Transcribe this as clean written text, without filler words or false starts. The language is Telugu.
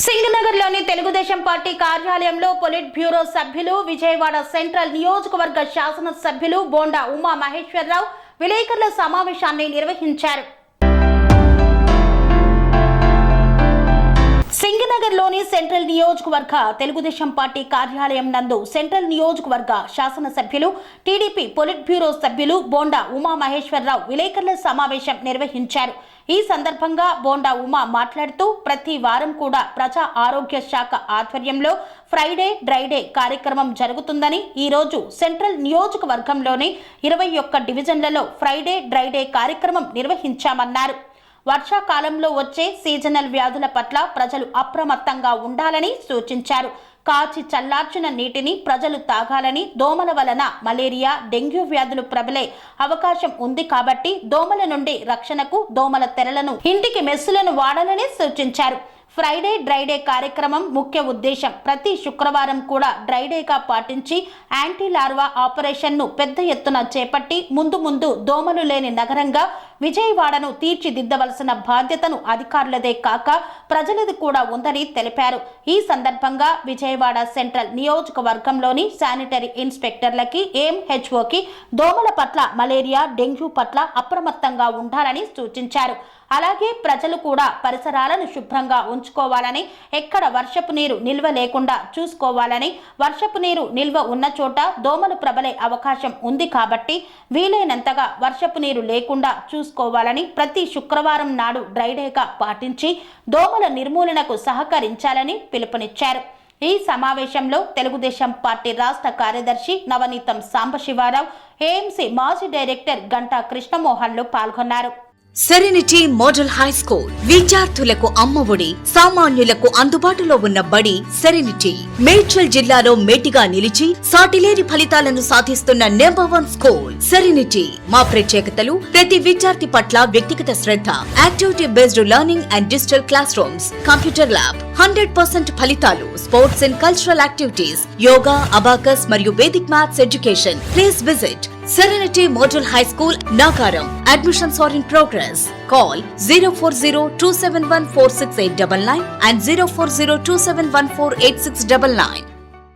సింగనగర్లోని తెలుగుదేశం పార్టీ కార్యాలయంలో పొలిట్ బ్యూరో సభ్యులు, విజయవాడ సెంట్రల్ నియోజకవర్గ శాసన సభ్యులు బోండా ఉమా మహేశ్వరరావు విలేకరుల సమావేశాన్ని నిర్వహించారు. సింగనగర్లోని సెంట్రల్ నియోజకవర్గ తెలుగుదేశం పార్టీ కార్యాలయం నందు సెంట్రల్ నియోజకవర్గ శాసన సభ్యులు, టీడీపీ పొలిట్ బ్యూరో సభ్యులు బోండా ఉమా మహేశ్వరరావు విలేకరుల సమావేశం నిర్వహించారు. ఈ సందర్భంగా బోండా ఉమా మాట్లాడుతూ ప్రతి వారం కూడా ప్రజా ఆరోగ్య శాఖ ఆధ్వర్యంలో ఫ్రైడే డ్రైడే కార్యక్రమం జరుగుతుందని, ఈ రోజు సెంట్రల్ నియోజకవర్గంలోని 21 డివిజన్లలో ఫ్రైడే డ్రైడే కార్యక్రమం నిర్వహించామన్నారు. వర్షాకాలంలో వచ్చే సీజనల్ వ్యాధుల పట్ల ప్రజలు అప్రమత్తంగా ఉండాలని సూచించారు. కాచి చల్లార్చిన నీటిని ప్రజలు తాగాలని, దోమల వలన మలేరియా, డెంగ్యూ వ్యాధులు ప్రబలే అవకాశం ఉంది కాబట్టి దోమల నుండి రక్షణకు దోమల తెరలను, ఇంటికి మెస్సులను వాడాలని సూచించారు. ఫ్రైడే డ్రైడే కార్యక్రమం ముఖ్య ఉద్దేశం ప్రతి శుక్రవారం కూడా డ్రైడేగా పాటించి యాంటీ లార్వా ఆపరేషన్ను పెద్ద ఎత్తున చేపట్టి ముందు దోమలు లేని నగరంగా విజయవాడను తీర్చిదిద్దవలసిన బాధ్యతను అధికారులదే కాక ప్రజలది కూడా ఉందని తెలిపారు. ఈ సందర్భంగా విజయవాడ సెంట్రల్ నియోజకవర్గంలోని శానిటరీ ఇన్స్పెక్టర్లకి, ఎంహెచ్ఓకి దోమల పట్ల, మలేరియా, డెంగ్యూ పట్ల అప్రమత్తంగా ఉండాలని సూచించారు. అలాగే ప్రజలు కూడా పరిసరాలను శుభ్రంగా ఉంచుకోవాలని, ఎక్కడ వర్షపు నీరు నిల్వ లేకుండా చూసుకోవాలని, వర్షపు నీరు నిల్వ ఉన్న చోట దోమలు ప్రబలే అవకాశం ఉంది కాబట్టి వీలైనంతగా వర్షపు నీరు లేకుండా చూసుకోవాలని ప్రతి శుక్రవారం నాడు డ్రైడేగా పాటించి దోమల నిర్మూలనకు సహకరించాలని పిలుపునిచ్చారు. ఈ సమావేశంలో తెలుగుదేశం పార్టీ రాష్ట్ర కార్యదర్శి నవనీతం సాంబశివారావు, ఏఎంసీ మాజీ డైరెక్టర్ గంటా కృష్ణమోహన్లు పాల్గొన్నారు. సెరెనిటీ మోడల్ హై స్కూల్ విద్యార్థులకు అమ్మఒడి, సామాన్యులకు అందుబాటులో ఉన్న బడి సెరెనిటీ. మేడ్చల్ జిల్లాలో మేటిగా నిలిచి సాటిలేని ఫలితాలను సాధిస్తున్న #1 స్కూల్ సెరెనిటీ. మా ప్రత్యేకతలు ప్రతి విద్యార్థి పట్ల వ్యక్తిగత శ్రద్ధ, activity based learning and digital classrooms, computer lab, 100% ఫలితాలు, sports and cultural activities, yoga, abacus మరియు Vedic maths education. Please visit Serenity Model High School, Nagaram. Admissions are in progress. Call 040-271-46899 and 040-271-48699.